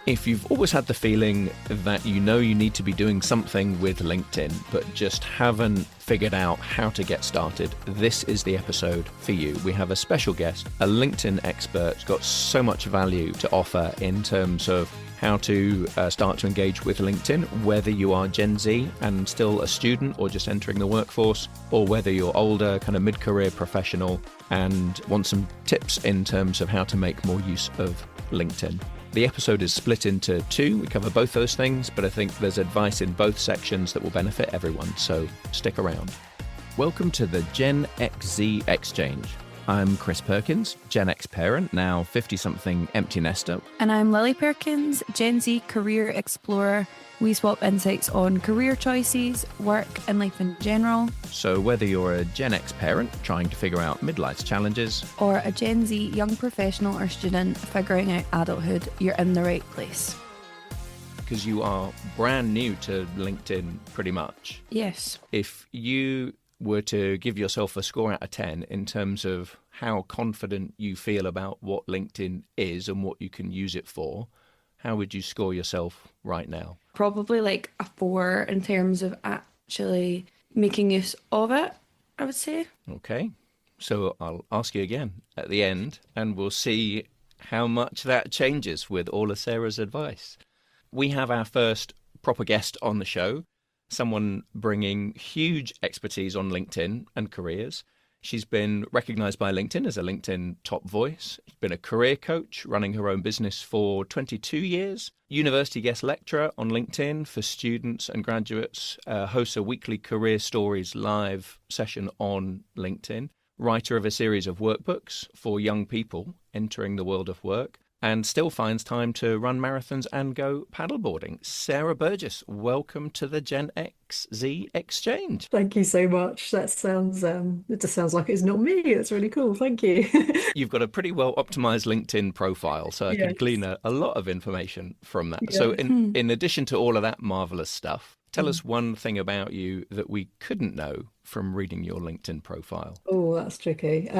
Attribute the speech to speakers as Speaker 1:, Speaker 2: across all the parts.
Speaker 1: If you've always had the feeling that you know you need to be doing something with LinkedIn, but just haven't figured out how to get started, this is the episode for you. We have a special guest, a LinkedIn expert, who's got so much value to offer in terms of how to start to engage with LinkedIn, whether you are Gen Z and still a student or just entering the workforce, or whether you're older, kind of mid-career professional and want some tips in terms of how to make more use of LinkedIn. The episode is split into two. We cover both those things, but I think there's advice in both sections that will benefit everyone, so stick around. Welcome to the Gen XZ Exchange. I'm Chris Perkins, Gen X parent, now 50-something empty nester.
Speaker 2: And I'm Lily Perkins, Gen Z career explorer. We swap insights on career choices, work and life in general.
Speaker 1: So whether you're a Gen X parent trying to figure out midlife's challenges,
Speaker 2: or a Gen Z young professional or student figuring out adulthood, you're in the right place.
Speaker 1: Because you are brand new to LinkedIn pretty much.
Speaker 2: Yes.
Speaker 1: If you were to give yourself a score out of 10 in terms of how confident you feel about what LinkedIn is and what you can use it for, how would you score yourself right now?
Speaker 2: Probably like a 4 in terms of actually making use of it, I would say.
Speaker 1: Okay, so I'll ask you again at the end and we'll see how much that changes with all of Sarah's advice. We have our first proper guest on the show, someone bringing huge expertise on LinkedIn and careers. She's been recognised by LinkedIn as a LinkedIn top voice. She's been a career coach, running her own business for 22 years. University guest lecturer on LinkedIn for students and graduates. Hosts a weekly career stories live session on LinkedIn. Writer of a series of workbooks for young people entering the world of work. And still finds time to run marathons and go paddleboarding. Sarah Burgess, welcome to the Gen XZ Exchange.
Speaker 3: Thank you so much. That sounds, it just sounds like it's not me. It's really cool. Thank you.
Speaker 1: You've got a pretty well optimized LinkedIn profile, so I can glean a lot of information from that.
Speaker 3: Yeah.
Speaker 1: So in addition to all of that marvelous stuff, tell us one thing about you that we couldn't know from reading your LinkedIn profile.
Speaker 3: Oh, that's tricky.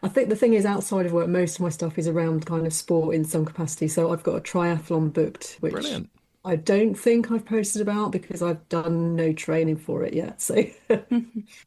Speaker 3: I think the thing is, outside of work, most of my stuff is around kind of sport in some capacity. So I've got a triathlon booked, which
Speaker 1: Brilliant.
Speaker 3: I don't think I've posted about because I've done no training for it yet. So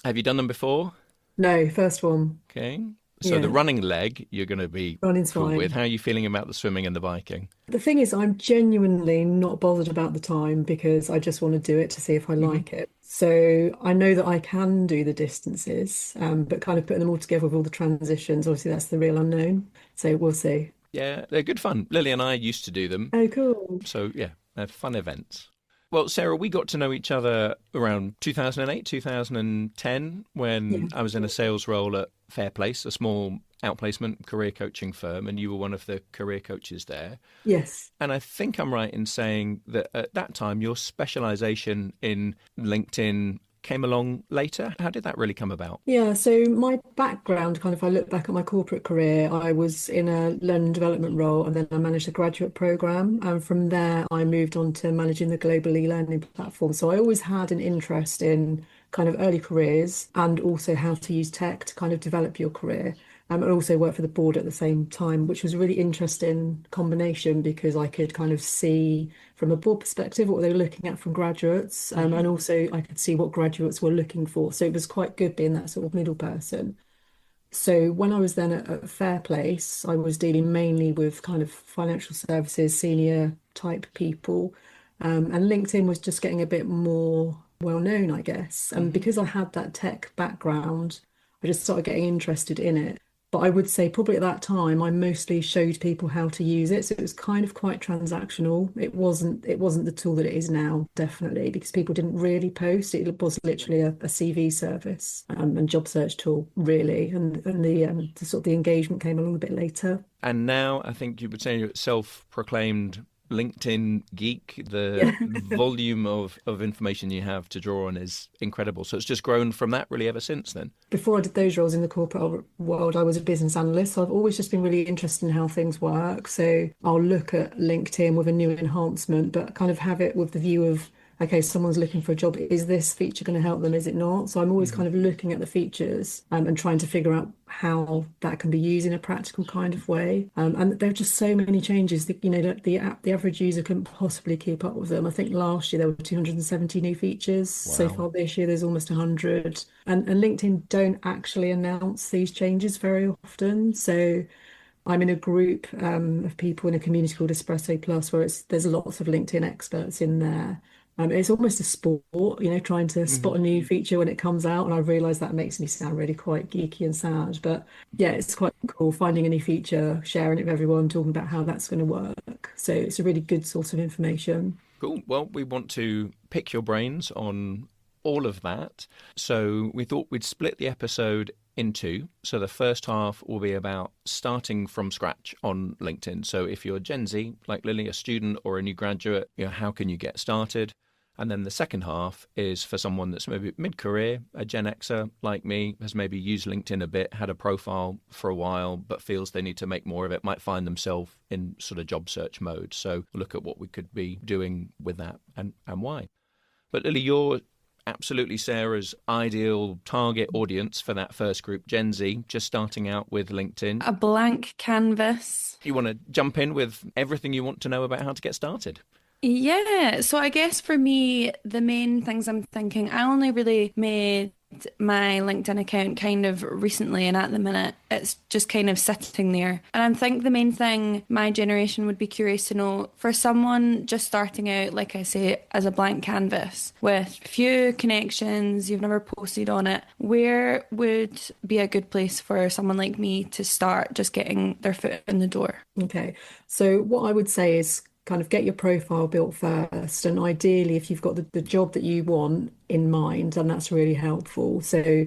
Speaker 1: Have you done them before?
Speaker 3: no, first one.
Speaker 1: Okay. So
Speaker 3: Yeah.
Speaker 1: the running leg, you're going to be
Speaker 3: Running's
Speaker 1: cool
Speaker 3: fine.
Speaker 1: with. How are you feeling about the swimming and the biking?
Speaker 3: The thing is, I'm genuinely not bothered about the time because I just want to do it to see if I like it. So I know that I can do the distances, but kind of putting them all together with all the transitions, obviously that's the real unknown. So we'll see.
Speaker 1: Yeah, they're good fun. Lily and I used to do them.
Speaker 3: Oh, cool.
Speaker 1: So yeah, they're fun events. Well, Sarah, we got to know each other around 2008, 2010, when I was in a sales role at Fairplace, a small outplacement career coaching firm, and you were one of the career coaches there.
Speaker 3: Yes.
Speaker 1: And I think I'm right in saying that at that time, your specialization in LinkedIn came along later. How did that really come about?
Speaker 3: Yeah, so my background, kind of, if I look back at my corporate career, I was in a learning development role and then I managed a graduate program. And from there, I moved on to managing the global e-learning platform. So I always had an interest in kind of early careers and also how to use tech to kind of develop your career. And also work for the board at the same time, which was a really interesting combination because I could kind of see from a board perspective what they were looking at from graduates, and also I could see what graduates were looking for. So it was quite good being that sort of middle person. So when I was then at Fairplace, I was dealing mainly with kind of financial services, senior type people, and LinkedIn was just getting a bit more well known, I guess. And because I had that tech background, I just started getting interested in it. But I would say probably at that time, I mostly showed people how to use it. So it was kind of quite transactional. It wasn't the tool that it is now, definitely, because people didn't really post. It was literally a CV service and job search tool, really. And the sort of the engagement came a little bit later.
Speaker 1: And now I think you would say you're self-proclaimed LinkedIn geek. The volume of information you have to draw on is incredible. So it's just grown from that really ever since then.
Speaker 3: Before I did those roles in the corporate world, I was a business analyst. So I've always just been really interested in how things work. So I'll look at LinkedIn with a new enhancement, but kind of have it with the view of okay, someone's looking for a job. Is this feature going to help them? Is it not? So I'm always
Speaker 1: Mhm.
Speaker 3: kind of looking at the features and trying to figure out how that can be used in a practical kind of way. And there are just so many changes that, the average user couldn't possibly keep up with them. I think last year there were 270 new features. So
Speaker 1: Wow.
Speaker 3: far this year there's almost 100. And LinkedIn don't actually announce these changes very often. So I'm in a group of people in a community called Espresso Plus, where there's lots of LinkedIn experts in there. It's almost a sport, trying to spot
Speaker 1: Mhm.
Speaker 3: a new feature when it comes out. And I realise that makes me sound really quite geeky and sad, but yeah, it's quite cool finding a new feature, sharing it with everyone, talking about how that's going to work. So it's a really good source of information.
Speaker 1: Cool. Well, we want to pick your brains on all of that. So we thought we'd split the episode in two. So the first half will be about starting from scratch on LinkedIn. So if you're Gen Z, like Lily, a student or a new graduate, how can you get started? And then the second half is for someone that's maybe mid-career, a Gen Xer like me, has maybe used LinkedIn a bit, had a profile for a while, but feels they need to make more of it, might find themselves in sort of job search mode. So look at what we could be doing with that and why. But Lily, you're absolutely Sarah's ideal target audience for that first group, Gen Z, just starting out with LinkedIn.
Speaker 2: A blank canvas.
Speaker 1: You want to jump in with everything you want to know about how to get started?
Speaker 2: Yeah, so I guess for me, the main things I'm thinking, I only really made my LinkedIn account kind of recently, and at the minute, it's just kind of sitting there. And I think the main thing my generation would be curious to know for someone just starting out, like I say, as a blank canvas with few connections, you've never posted on it, where would be a good place for someone like me to start just getting their foot in the door?
Speaker 3: Okay. So what I would say is kind of get your profile built first. And ideally, if you've got the job that you want in mind, then that's really helpful. So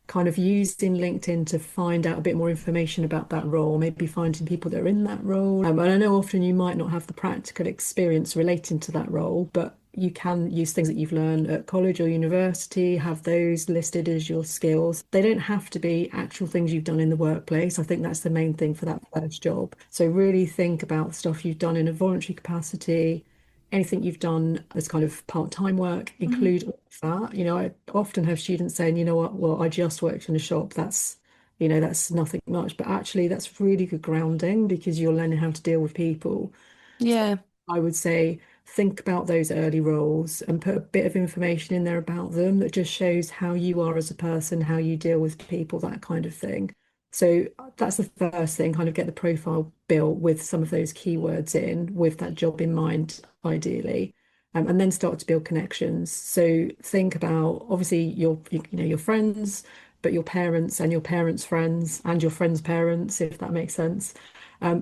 Speaker 3: kind of using LinkedIn to find out a bit more information about that role, maybe finding people that are in that role. And I know often you might not have the practical experience relating to that role, but you can use things that you've learned at college or university, have those listed as your skills. They don't have to be actual things you've done in the workplace. I think that's the main thing for that first job. So really think about stuff you've done in a voluntary capacity, anything you've done as kind of part-time work,
Speaker 2: Mhm.
Speaker 3: include all of that. I often have students saying, you know what, well, I just worked in a shop. That's nothing much, but actually that's really good grounding because you're learning how to deal with people. So
Speaker 2: Yeah.
Speaker 3: I would say think about those early roles and put a bit of information in there about them that just shows how you are as a person, how you deal with people, that kind of thing. So that's the first thing, kind of get the profile built with some of those keywords in, with that job in mind, ideally. And then start to build connections. So think about obviously your friends, but your parents and your parents' friends and your friends' parents, if that makes sense.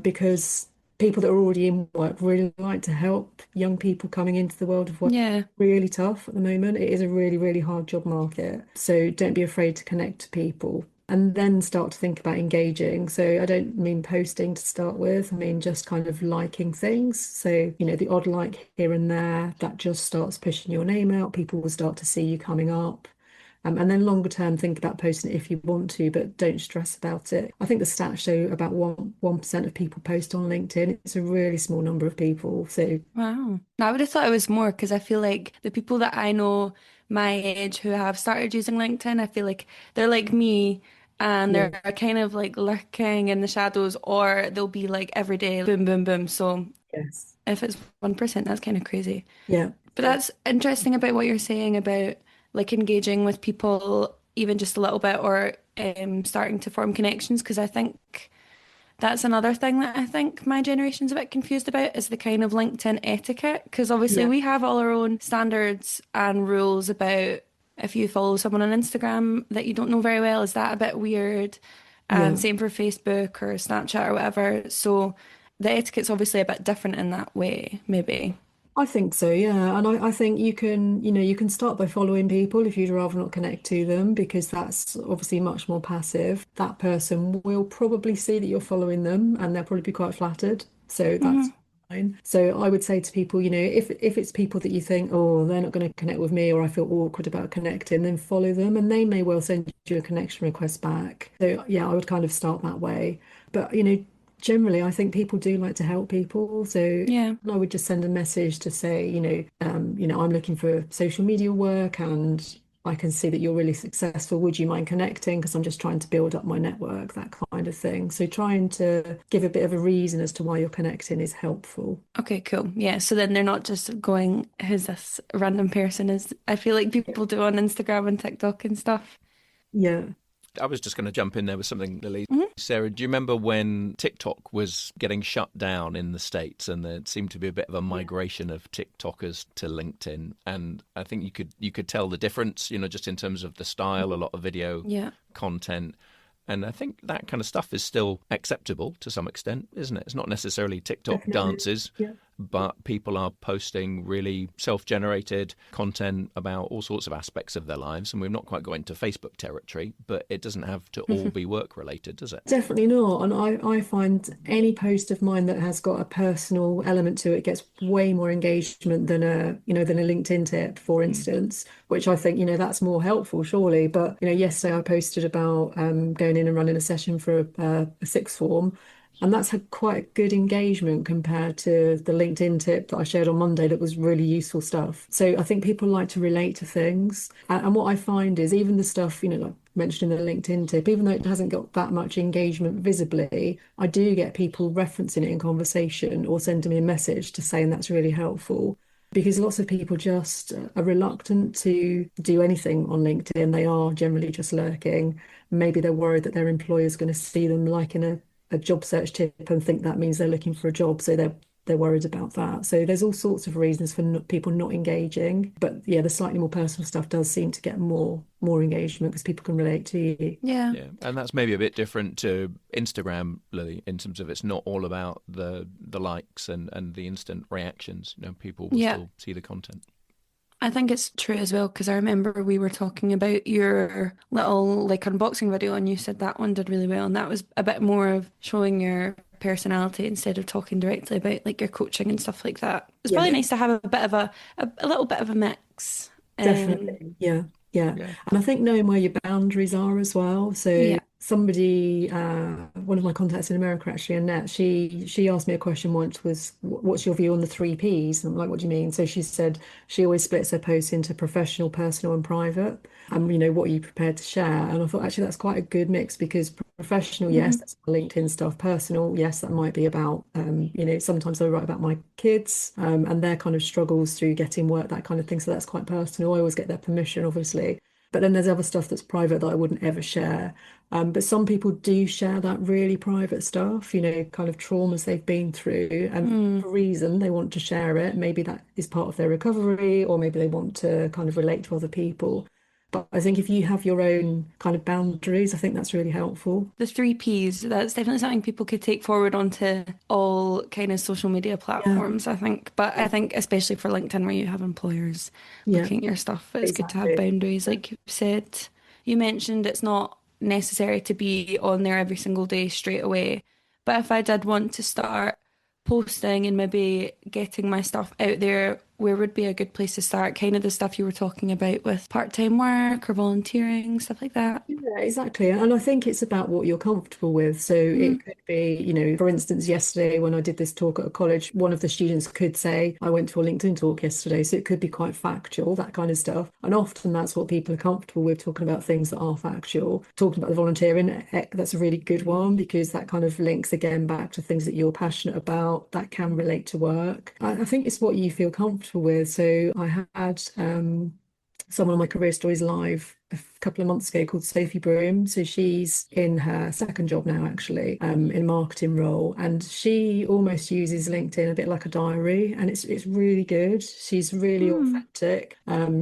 Speaker 3: Because people that are already in work really like to help young people coming into the world of work.
Speaker 2: Yeah.
Speaker 3: Really tough at the moment. It is a really, really hard job market. So don't be afraid to connect to people and then start to think about engaging. So I don't mean posting to start with. I mean just kind of liking things. So, the odd like here and there, that just starts pushing your name out. People will start to see you coming up. And then longer term, think about posting it if you want to, but don't stress about it. I think the stats show about 1% of people post on LinkedIn. It's a really small number of people. So
Speaker 2: Wow. I would have thought it was more because I feel like the people that I know my age who have started using LinkedIn, I feel like they're like me and
Speaker 3: yeah,
Speaker 2: they're kind of like lurking in the shadows or they'll be like every day, boom, boom, boom. So
Speaker 3: yes,
Speaker 2: if it's 1%, that's kind of crazy.
Speaker 3: yeah,
Speaker 2: But that's interesting about what you're saying about like engaging with people even just a little bit or starting to form connections because I think that's another thing that I think my generation's a bit confused about is the kind of LinkedIn etiquette. Because obviously
Speaker 3: yeah,
Speaker 2: we have all our own standards and rules about if you follow someone on Instagram that you don't know very well, is that a bit weird? And
Speaker 3: yeah.
Speaker 2: same for Facebook or Snapchat or whatever. So the etiquette's obviously a bit different in that way, maybe.
Speaker 3: I think so, yeah. And I think you can start by following people if you'd rather not connect to them, because that's obviously much more passive. That person will probably see that you're following them and they'll probably be quite flattered. So that's
Speaker 2: Hmm.
Speaker 3: fine. So I would say to people, if it's people that you think, oh, they're not going to connect with me or I feel awkward about connecting, then follow them and they may well send you a connection request back. So yeah, I would kind of start that way. But generally, I think people do like to help people. So
Speaker 2: Yeah.
Speaker 3: I would just send a message to say, I'm looking for social media work and I can see that you're really successful. Would you mind connecting? Because I'm just trying to build up my network, that kind of thing. So trying to give a bit of a reason as to why you're connecting is helpful.
Speaker 2: Okay, cool. Yeah, so then they're not just going, who's this random person? Is I feel like people do on Instagram and TikTok and stuff.
Speaker 3: Yeah.
Speaker 1: I was just going to jump in there with something, Lily.
Speaker 2: Mhm.
Speaker 1: Sarah, do you remember when TikTok was getting shut down in the States and there seemed to be a bit of a migration of TikTokers to LinkedIn? And I think you could tell the difference, just in terms of the style, a lot of video
Speaker 2: Yeah.
Speaker 1: content. And I think that kind of stuff is still acceptable to some extent, isn't it? It's not necessarily TikTok
Speaker 3: Definitely.
Speaker 1: dances,
Speaker 3: Yeah.
Speaker 1: but people are posting really self-generated content about all sorts of aspects of their lives. And we've not quite got into Facebook territory, but it doesn't have to all be work-related, does it?
Speaker 3: Definitely not. And I find any post of mine that has got a personal element to it gets way more engagement than a LinkedIn tip, for instance, which I think, that's more helpful, surely. But, yesterday I posted about going in and running a session for a sixth form. And that's had quite good engagement compared to the LinkedIn tip that I shared on Monday that was really useful stuff. So I think people like to relate to things. And what I find is even the stuff, like mentioned in the LinkedIn tip, even though it hasn't got that much engagement visibly, I do get people referencing it in conversation or sending me a message to saying that's really helpful. Because lots of people just are reluctant to do anything on LinkedIn. They are generally just lurking. Maybe they're worried that their employer's going to see them liking a job search tip and think that means they're looking for a job. So they're worried about that. So there's all sorts of reasons for people not engaging. But yeah, the slightly more personal stuff does seem to get more engagement because people can relate to you.
Speaker 2: Yeah.
Speaker 1: Yeah, and that's maybe a bit different to Instagram, Lily, in terms of it's not all about the likes and the instant reactions. People will
Speaker 2: Yeah.
Speaker 1: still see the content.
Speaker 2: I think it's true as well because I remember we were talking about your little like unboxing video and you said that one did really well and that was a bit more of showing your personality instead of talking directly about like your coaching and stuff like that. It's
Speaker 3: Yeah,
Speaker 2: probably nice to have a bit of a little bit of a mix.
Speaker 3: definitely. Yeah. Yeah.
Speaker 1: Yeah.
Speaker 3: And I think knowing where your boundaries are as well. So
Speaker 2: Yeah.
Speaker 3: somebody, one of my contacts in America, actually, Annette, she asked me a question once was, what's your view on the three Ps? And I'm like, what do you mean? So she said she always splits her posts into professional, personal, and private. And, what are you prepared to share? And I thought, actually, that's quite a good mix because professional, yes,
Speaker 2: Mhm.
Speaker 3: that's LinkedIn stuff. Personal, yes, that might be about, sometimes I write about my kids and their kind of struggles through getting work, that kind of thing. So that's quite personal. I always get their permission, obviously. But then there's other stuff that's private that I wouldn't ever share. But some people do share that really private stuff, kind of traumas they've been through. And
Speaker 2: Mm.
Speaker 3: for a reason they want to share it. Maybe that is part of their recovery, or maybe they want to kind of relate to other people. But I think if you have your own kind of boundaries, I think that's really helpful.
Speaker 2: The three Ps, that's definitely something people could take forward onto all kind of social media
Speaker 3: Yeah,
Speaker 2: platforms, I think. But I think especially for LinkedIn where you have employers
Speaker 3: yeah,
Speaker 2: looking at your stuff, it's good to have
Speaker 3: exactly.
Speaker 2: boundaries, like you said. You mentioned it's not necessary to be on there every single day straight away. But if I did want to start posting and maybe getting my stuff out there, where would be a good place to start? Kind of the stuff you were talking about with part-time work or volunteering, stuff like that.
Speaker 3: Yeah, exactly. And I think it's about what you're comfortable with. So
Speaker 2: Mm.
Speaker 3: it could be, for instance, yesterday when I did this talk at a college, one of the students could say, I went to a LinkedIn talk yesterday. So it could be quite factual, that kind of stuff. And often that's what people are comfortable with, talking about things that are factual. Talking about the volunteering, that's a really good one because that kind of links again back to things that you're passionate about that can relate to work. I think it's what you feel comfortable with. So I had someone on my career stories live a couple of months ago called Sophie Broom. So she's in her second job now, actually, in a marketing role, and she almost uses LinkedIn a bit like a diary, and it's really good. She's really
Speaker 2: Mm.
Speaker 3: authentic.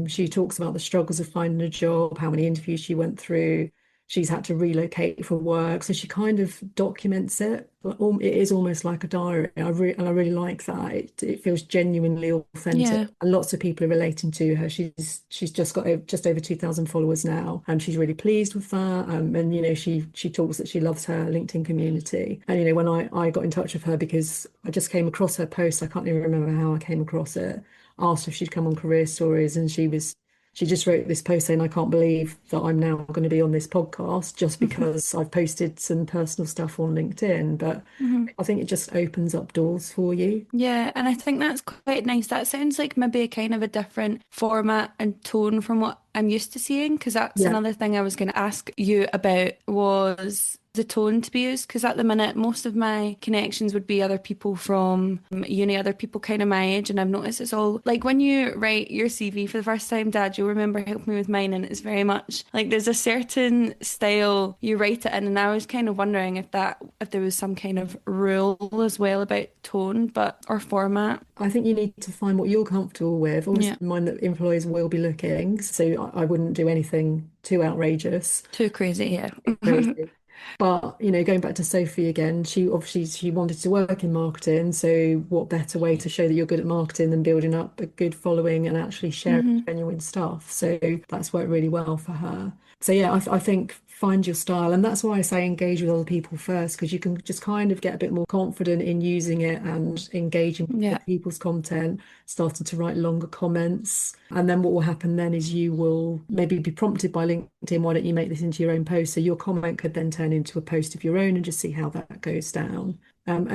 Speaker 3: She talks about the struggles of finding a job, how many interviews she went through. She's had to relocate for work, so she kind of documents it. It is almost like a diary. And I really like that. It feels genuinely authentic,
Speaker 2: Yeah.
Speaker 3: and lots of people are relating to her. She's just got just over 2,000 followers now, and she's really pleased with that. And she talks that she loves her LinkedIn community. And when I got in touch with her because I just came across her post, I can't even remember how I came across it. Asked if she'd come on Career Stories, and she just wrote this post saying, I can't believe that I'm now going to be on this podcast just because I've posted some personal stuff on LinkedIn. But I think it just opens up doors for you.
Speaker 2: Yeah, and I think that's quite nice. That sounds like maybe a kind of a different format and tone from what I'm used to seeing, because that's
Speaker 3: Yeah.
Speaker 2: another thing I was going to ask you about was the tone to be used. Because at the minute, most of my connections would be other people from uni, other people kind of my age, and I've noticed it's all like when you write your CV for the first time, Dad, you'll remember helping me with mine, and it's very much like there's a certain style you write it in, and I was kind of wondering if there was some kind of rule as well about tone, but or format.
Speaker 3: I think you need to find what you're comfortable with. Always
Speaker 2: Yeah,
Speaker 3: mind that employers will be looking, so I wouldn't do anything too outrageous.
Speaker 2: too crazy. Yeah.
Speaker 3: Crazy. But, going back to Sophie again, she wanted to work in marketing. So what better way to show that you're good at marketing than building up a good following and actually sharing genuine stuff. So that's worked really well for her. So yeah, I think find your style. And that's why I say engage with other people first, because you can just kind of get a bit more confident in using it and engaging with
Speaker 2: Yeah.
Speaker 3: other people's content, starting to write longer comments. And then what will happen then is you will maybe be prompted by LinkedIn, why don't you make this into your own post? So your comment could then turn into a post of your own and just see how that goes down. And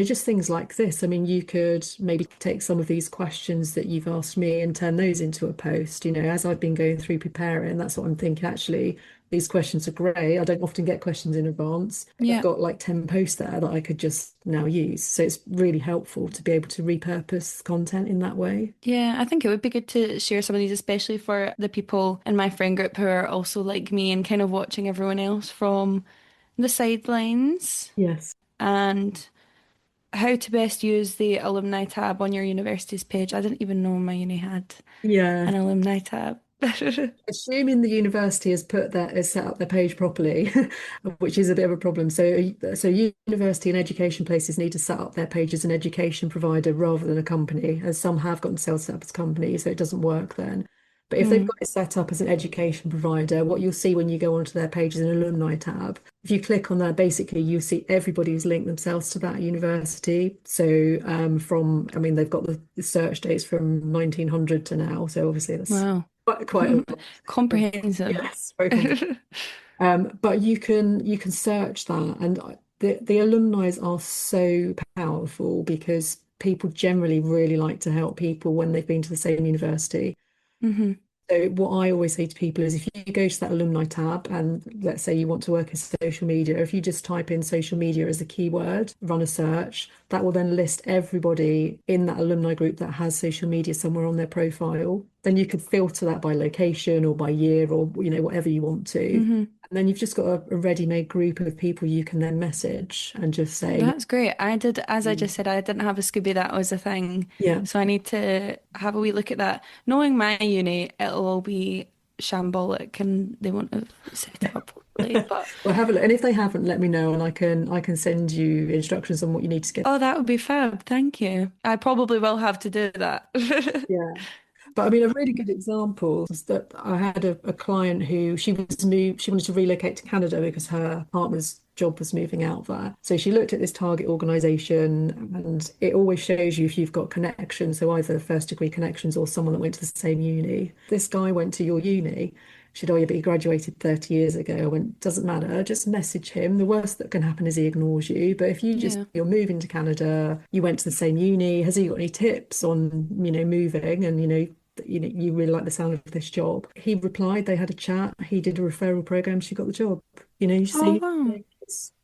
Speaker 3: just things like this. I mean, you could maybe take some of these questions that you've asked me and turn those into a post. As I've been going through preparing, that's what I'm thinking. Actually, these questions are great. I don't often get questions in advance. I've
Speaker 2: Yeah.
Speaker 3: got like 10 posts there that I could just now use. So it's really helpful to be able to repurpose content in that way.
Speaker 2: Yeah, I think it would be good to share some of these, especially for the people in my friend group who are also like me and kind of watching everyone else from the sidelines,
Speaker 3: Yes.
Speaker 2: and how to best use the alumni tab on your university's page. I didn't even know my uni had
Speaker 3: Yeah.
Speaker 2: an alumni tab.
Speaker 3: Assuming the university has set up their page properly, which is a bit of a problem. So university and education places need to set up their page as an education provider rather than a company, as some have got themselves set up as companies, so it doesn't work then. But if they've
Speaker 2: Mm,
Speaker 3: got it set up as an education provider, what you'll see when you go onto their page is an alumni tab. If you click on that, basically you see everybody who's linked themselves to that university. So they've got the search dates from 1900 to now. So obviously that's
Speaker 2: wow.
Speaker 3: quite a lot.
Speaker 2: Comprehensive.
Speaker 3: Yes, very complicated. But you can search that, and the alumni are so powerful because people generally really like to help people when they've been to the same university.
Speaker 2: hmm
Speaker 3: So what I always say to people is if you go to that alumni tab and let's say you want to work in social media, if you just type in social media as a keyword, run a search, that will then list everybody in that alumni group that has social media somewhere on their profile. Then you could filter that by location or by year or whatever you want to.
Speaker 2: hmm
Speaker 3: And then you've just got a ready-made group of people you can then message and just say,
Speaker 2: That's great. I did, as I just said, I didn't have a Scooby, that was a thing.
Speaker 3: yeah.
Speaker 2: So I need to have a wee look at that. Knowing my uni, it'll all be shambolic and they won't have set it up properly. But
Speaker 3: Well, have a look. And if they haven't, let me know and I can send you instructions on what you need to get.
Speaker 2: oh, that would be fab. Thank you. I probably will have to do that.
Speaker 3: Yeah. But I mean, a really good example is that I had a client who she wanted to relocate to Canada because her partner's job was moving out there. So she looked at this target organization and it always shows you if you've got connections, so either first degree connections or someone that went to the same uni. This guy went to your uni. She said, oh, yeah, but he graduated 30 years ago. I went, doesn't matter, just message him. The worst that can happen is he ignores you. But if
Speaker 2: Yeah.
Speaker 3: you're moving to Canada, you went to the same uni, has he got any tips on, moving and, you really like the sound of this job. He replied, they had a chat, he did a referral program, she got the job. You
Speaker 2: Oh,
Speaker 3: see,
Speaker 2: wow.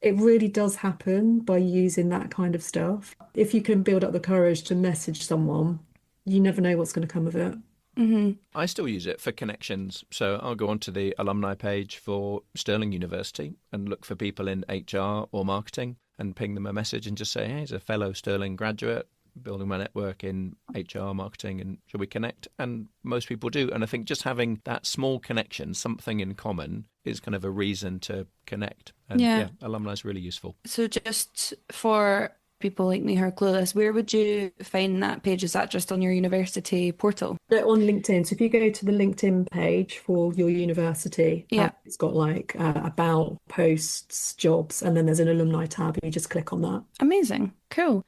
Speaker 3: it really does happen by using that kind of stuff. If you can build up the courage to message someone, you never know what's going to come of it.
Speaker 2: hmm
Speaker 1: I still use it for connections. So I'll go onto the alumni page for Stirling University and look for people in HR or marketing and ping them a message and just say, hey, he's a fellow Stirling graduate, building my network in HR, marketing, and shall we connect? And most people do. And I think just having that small connection, something in common, is kind of a reason to connect. And
Speaker 2: Yeah.
Speaker 1: alumni is really useful.
Speaker 2: So just for people like me who are clueless, where would you find that page? Is that just on your university portal?
Speaker 3: On LinkedIn. So if you go to the LinkedIn page for your university,
Speaker 2: Yeah.
Speaker 3: it's got like about, posts, jobs, and then there's an alumni tab. You just click on that.
Speaker 2: Amazing. Cool.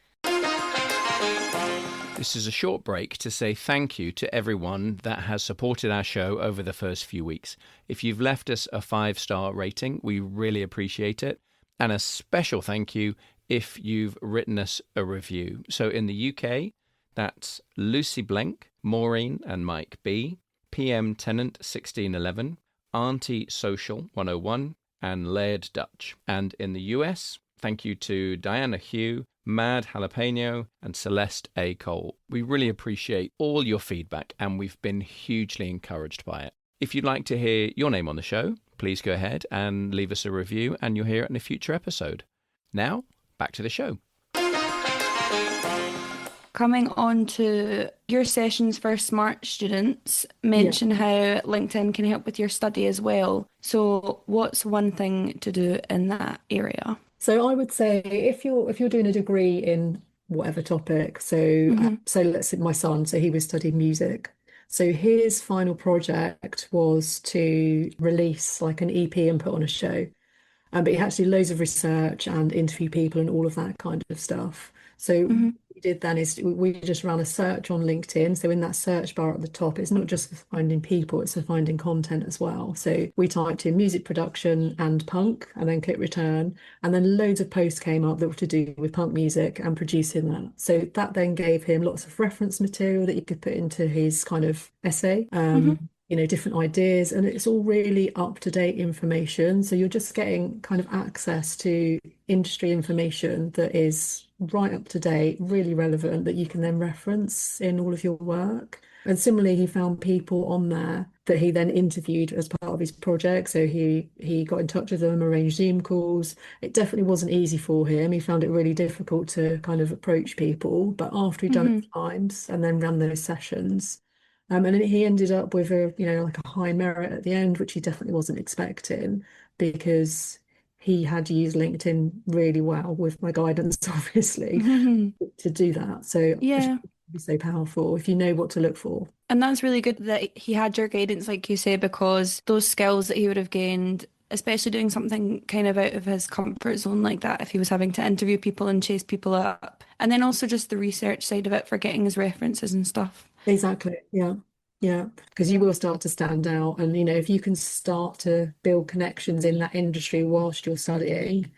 Speaker 1: This is a short break to say thank you to everyone that has supported our show over the first few weeks. If you've left us a 5-star rating, we really appreciate it. And a special thank you if you've written us a review. So in the UK, that's Lucy Blank, Maureen and Mike B, PM Tenant 1611, Auntie Social 101, and Laird Dutch. And in the US, thank you to Diana Hugh, Mad Jalapeno, and Celeste A. Cole. We really appreciate all your feedback, and we've been hugely encouraged by it. If you'd like to hear your name on the show, please go ahead and leave us a review, and you'll hear it in a future episode. Now, back to the show.
Speaker 2: Coming on to your sessions for smart students, mention how LinkedIn can help with your study as well. So what's one thing to do in that area?
Speaker 3: So I would say if you're doing a degree in whatever topic, so let's say my son, so he was studying music. So his final project was to release like an EP and put on a show. But he had to do loads of research and interview people and all of that kind of stuff. So what we did then is we just ran a search on LinkedIn. So in that search bar at the top, it's not just for finding people, it's for finding content as well. So we typed in music production and punk and then click return. And then loads of posts came up that were to do with punk music and producing that. So that then gave him lots of reference material that he could put into his kind of essay. Different ideas, and it's all really up-to-date information. So you're just getting kind of access to industry information that is right up to date, really relevant, that you can then reference in all of your work. And similarly, he found people on there that he then interviewed as part of his project. So he got in touch with them, arranged Zoom calls. It definitely wasn't easy for him. He found it really difficult to kind of approach people. But after he'd done it times and then ran those sessions, and then he ended up with like a high merit at the end, which he definitely wasn't expecting, because he had used LinkedIn really well with my guidance, obviously, to do that. So
Speaker 2: Yeah.
Speaker 3: It's so powerful if you know what to look for.
Speaker 2: And that's really good that he had your guidance, like you say, because those skills that he would have gained, especially doing something kind of out of his comfort zone like that, if he was having to interview people and chase people up. And then also just the research side of it for getting his references and stuff.
Speaker 3: Exactly. Yeah. Yeah. Because you will start to stand out. And, if you can start to build connections in that industry whilst you're studying,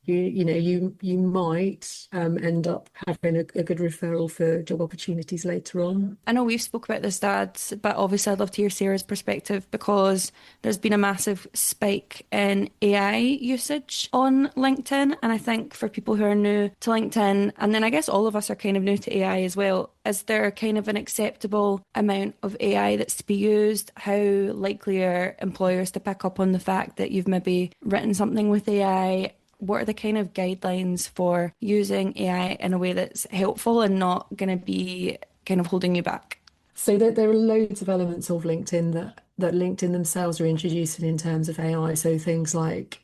Speaker 3: you might end up having a good referral for job opportunities later on.
Speaker 2: I know we've spoke about this, Dad, but obviously I'd love to hear Sarah's perspective, because there's been a massive spike in AI usage on LinkedIn. And I think for people who are new to LinkedIn, and then I guess all of us are kind of new to AI as well, is there kind of an acceptable amount of AI that's to be used? How likely are employers to pick up on the fact that you've maybe written something with AI? What are the kind of guidelines for using AI in a way that's helpful and not going to be kind of holding you back?
Speaker 3: So there are loads of elements of LinkedIn that LinkedIn themselves are introducing in terms of AI. So things like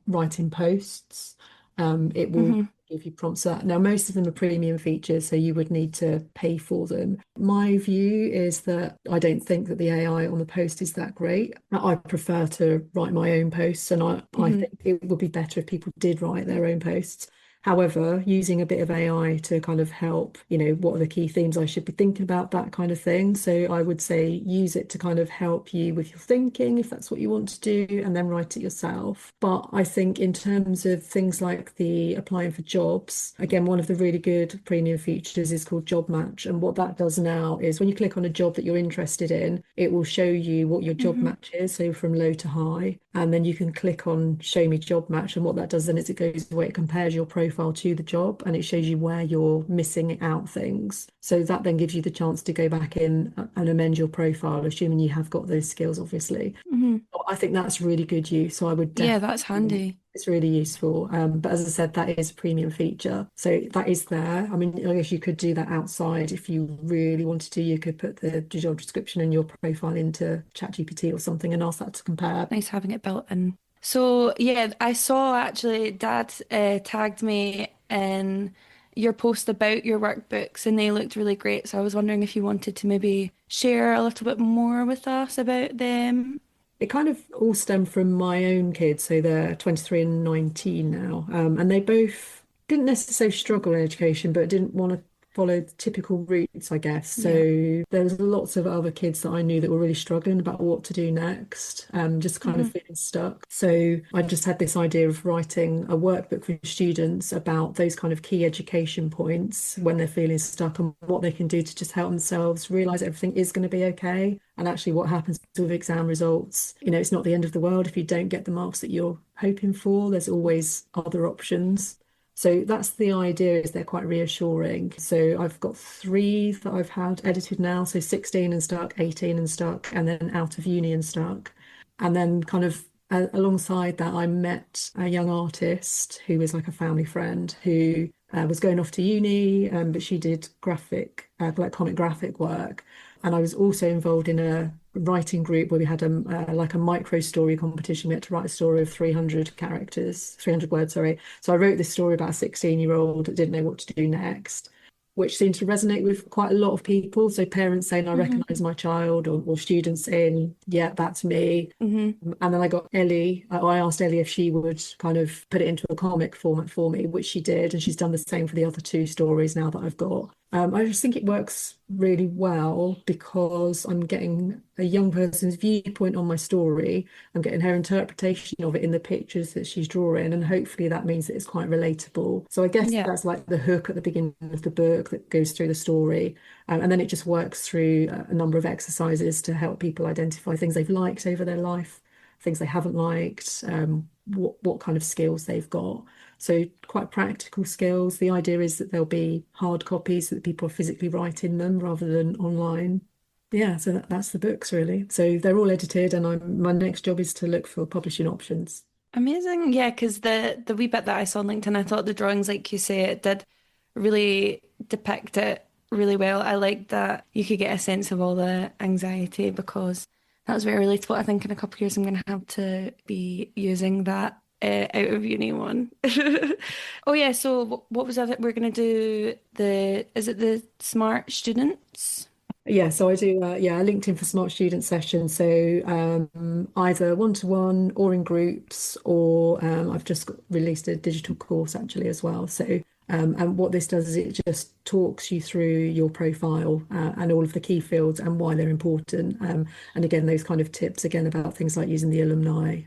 Speaker 3: writing posts, it will give you prompts for that. Now, most of them are premium features, so you would need to pay for them. My view is that I don't think that the AI on the post is that great. I prefer to write my own posts, and I think it would be better if people did write their own posts. However, using a bit of AI to kind of help, what are the key themes I should be thinking about, that kind of thing. So I would say use it to kind of help you with your thinking, if that's what you want to do, and then write it yourself. But I think in terms of things like the applying for jobs, again, one of the really good premium features is called Job Match. And what that does now is when you click on a job that you're interested in, it will show you what your job match is, so from low to high. And then you can click on Show Me Job Match. And what that does then is it goes away, it compares your profile to the job, and it shows you where you're missing out things. So that then gives you the chance to go back in and amend your profile, assuming you have got those skills, obviously. I think that's really good use. So I would definitely,
Speaker 2: yeah, that's handy.
Speaker 3: It's really useful. But as I said, that is a premium feature. So that is there. I mean, I guess you could do that outside if you really wanted to. You could put the job description and your profile into ChatGPT or something and ask that to compare.
Speaker 2: Nice having it built in. So yeah, I saw actually Dad tagged me in your post about your workbooks, and they looked really great. So I was wondering if you wanted to maybe share a little bit more with us about them.
Speaker 3: It kind of all stemmed from my own kids. So they're 23 and 19 now. And they both didn't necessarily struggle in education, but didn't want to followed typical routes, I guess. So there was lots of other kids that I knew that were really struggling about what to do next, just kind of feeling stuck. So I just had this idea of writing a workbook for students about those kind of key education points when they're feeling stuck and what they can do to just help themselves realize everything is going to be okay. And actually what happens with exam results, it's not the end of the world if you don't get the marks that you're hoping for. There's always other options. So that's the idea, is they're quite reassuring. So I've got 3 that I've had edited now. So 16 and stuck, 18 and stuck, and then out of uni and stuck. And then kind of alongside that, I met a young artist who was like a family friend who was going off to uni, but she did like comic graphic work. And I was also involved in a writing group where we had like a micro story competition. We had to write a story of 300 words, sorry. So I wrote this story about a 16-year-old that didn't know what to do next, which seemed to resonate with quite a lot of people. So parents saying, I recognise my child, or students saying, yeah, that's me. And then I got Ellie, I asked Ellie if she would kind of put it into a comic format for me, which she did. And she's done the same for the other 2 stories now that I've got. I just think it works really well because I'm getting a young person's viewpoint on my story. I'm getting her interpretation of it in the pictures that she's drawing, and hopefully that means that it's quite relatable. So I guess that's like the hook at the beginning of the book that goes through the story. And then it just works through a number of exercises to help people identify things they've liked over their life, things they haven't liked, what kind of skills they've got. So quite practical skills. The idea is that there'll be hard copies that people are physically writing them rather than online. Yeah, so that's the books really. So they're all edited, and my next job is to look for publishing options.
Speaker 2: Amazing. Yeah, because the wee bit that I saw on LinkedIn, I thought the drawings, like you say, it did really depict it really well. I liked that you could get a sense of all the anxiety, because that was very relatable. I think in a couple of years I'm going to have to be using that out of uni one. Oh yeah, so what was that? We're going to do is it the smart students?
Speaker 3: Yeah, so I do a LinkedIn for Smart Student session. So either one-to-one or in groups, or I've just released a digital course actually as well. So and what this does is it just talks you through your profile and all of the key fields and why they're important. And again, those kind of tips again about things like using the alumni,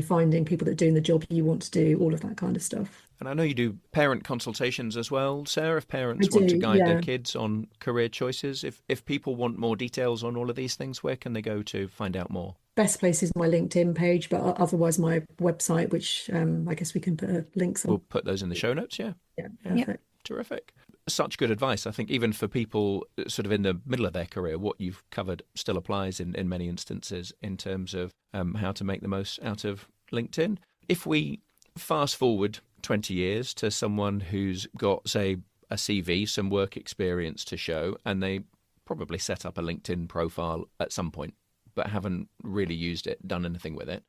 Speaker 3: finding people that are doing the job you want to do, all of that kind of stuff.
Speaker 1: And I know you do parent consultations as well, Sarah, if parents want to guide their kids on career choices. If people want more details on all of these things, where can they go to find out more?
Speaker 3: Best place is my LinkedIn page, but otherwise my website, which I guess we can put links on.
Speaker 1: We'll put those in the show notes, yeah.
Speaker 3: Yeah.
Speaker 1: Terrific. Such good advice. I think even for people sort of in the middle of their career, what you've covered still applies in many instances in terms of how to make the most out of LinkedIn. If we fast forward 20 years to someone who's got, say, a CV, some work experience to show, and they probably set up a LinkedIn profile at some point, but haven't really used it, done anything with it.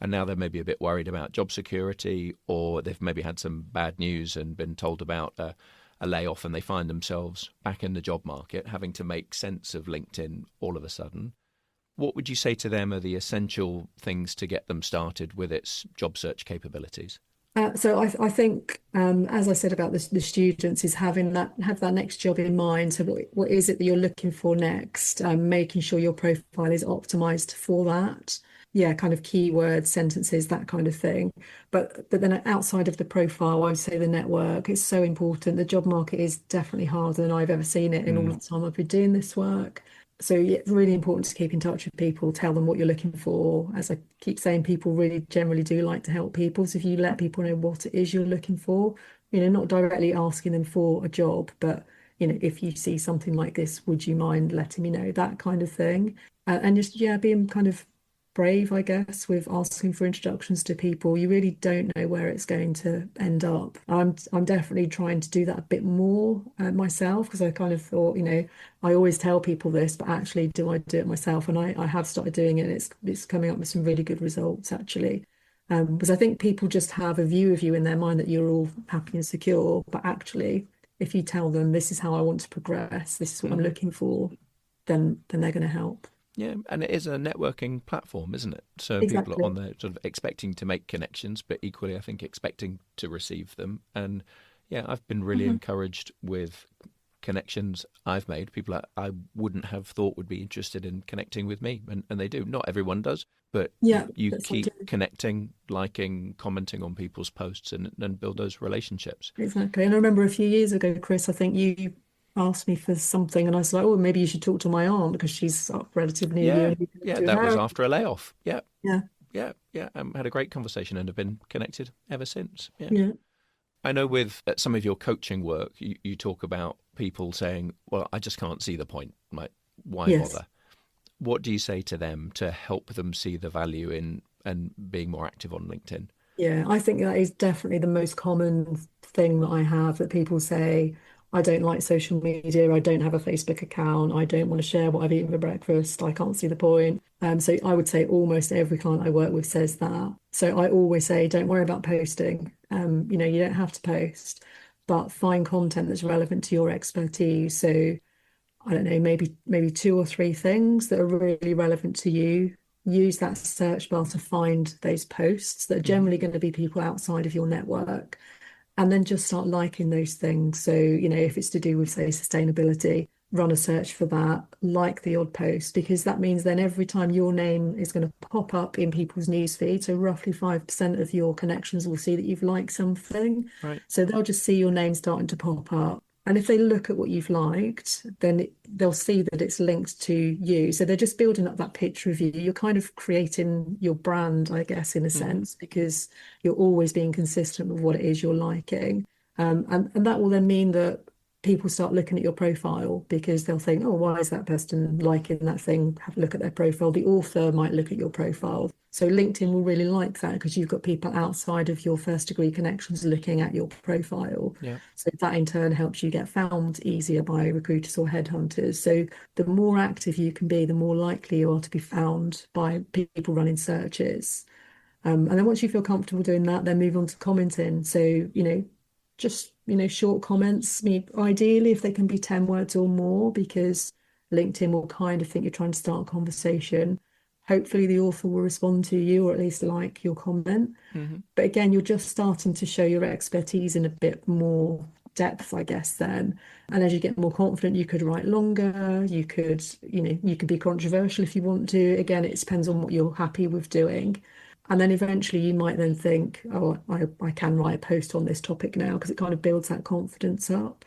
Speaker 1: And now they're maybe a bit worried about job security, or they've maybe had some bad news and been told about a layoff, and they find themselves back in the job market, having to make sense of LinkedIn all of a sudden. What would you say to them are the essential things to get them started with its job search capabilities?
Speaker 3: So I think, as I said about the students, is have that next job in mind. So what is it that you're looking for next? Making sure your profile is optimized for that. Yeah, kind of keywords, sentences, that kind of thing. But then outside of the profile, I would say the network is so important. The job market is definitely harder than I've ever seen it in all the time I've been doing this work. So yeah, it's really important to keep in touch with people, tell them what you're looking for. As I keep saying, people really generally do like to help people. So if you let people know what it is you're looking for, not directly asking them for a job, but if you see something like this, would you mind letting me know, that kind of thing. And just, being kind of brave, I guess, with asking for introductions to people. You really don't know where it's going to end up. I'm definitely trying to do that a bit more myself, because I kind of thought, I always tell people this, but actually, do I do it myself? And I have started doing it, and it's coming up with some really good results, actually. Because I think people just have a view of you in their mind that you're all happy and secure, but actually, if you tell them this is how I want to progress, this is what I'm looking for, then they're going to help.
Speaker 1: Yeah, and it is a networking platform, isn't it? So
Speaker 3: Exactly.
Speaker 1: People are on there sort of expecting to make connections, but equally, I think, expecting to receive them. And yeah, I've been really encouraged with connections I've made, people I wouldn't have thought would be interested in connecting with me, and they do. Not everyone does, but
Speaker 3: Yeah,
Speaker 1: you
Speaker 3: that's
Speaker 1: keep
Speaker 3: exactly.
Speaker 1: connecting, liking, commenting on people's posts, and build those relationships.
Speaker 3: Exactly. And I remember a few years ago, Chris, I think you asked me for something, and I was like, "Oh, maybe you should talk to my aunt because she's up relatively near you,
Speaker 1: Yeah,
Speaker 3: and you can
Speaker 1: yeah,
Speaker 3: do
Speaker 1: that was
Speaker 3: her."
Speaker 1: after a layoff. Yeah,
Speaker 3: Yeah,
Speaker 1: yeah, yeah. Had a great conversation and have been connected ever since. Yeah.
Speaker 3: yeah,
Speaker 1: I know with some of your coaching work, you talk about people saying, well, I just can't see the point. Like, why
Speaker 3: yes.
Speaker 1: bother? What do you say to them to help them see the value in and being more active on LinkedIn?
Speaker 3: Yeah, I think that is definitely the most common thing that I have that people say, I don't like social media, I don't have a Facebook account, I don't want to share what I've eaten for breakfast, I can't see the point. So I would say almost every client I work with says that. So I always say, don't worry about posting. You don't have to post, but find content that's relevant to your expertise. So I don't know, maybe two or three things that are really relevant to you. Use that search bar to find those posts that are
Speaker 1: Hmm.
Speaker 3: generally going to be people outside of your network, and then just start liking those things. So, if it's to do with, say, sustainability, run a search for that, like the odd post, because that means then every time your name is going to pop up in people's newsfeed, so roughly 5% of your connections will see that you've liked something.
Speaker 1: Right.
Speaker 3: So they'll just see your name starting to pop up. And if they look at what you've liked, then they'll see that it's linked to you. So they're just building up that picture of you. You're kind of creating your brand, I guess, in a
Speaker 1: Hmm.
Speaker 3: sense, because you're always being consistent with what it is you're liking. And that will then mean that people start looking at your profile because they'll think, oh, why is that person liking that thing? Have a look at their profile. The author might look at your profile. So LinkedIn will really like that because you've got people outside of your first degree connections looking at your profile.
Speaker 1: Yeah.
Speaker 3: So that in turn helps you get found easier by recruiters or headhunters. So the more active you can be, the more likely you are to be found by people running searches. And then once you feel comfortable doing that, then move on to commenting. So, just, short comments. I mean, ideally, if they can be 10 words or more, because LinkedIn will kind of think you're trying to start a conversation. Hopefully, the author will respond to you or at least like your comment.
Speaker 1: Hmm.
Speaker 3: But again, you're just starting to show your expertise in a bit more depth, I guess, then. And as you get more confident, you could write longer, you could be controversial if you want to. Again, it depends on what you're happy with doing. And then eventually you might then think, oh, I can write a post on this topic now because it kind of builds that confidence up.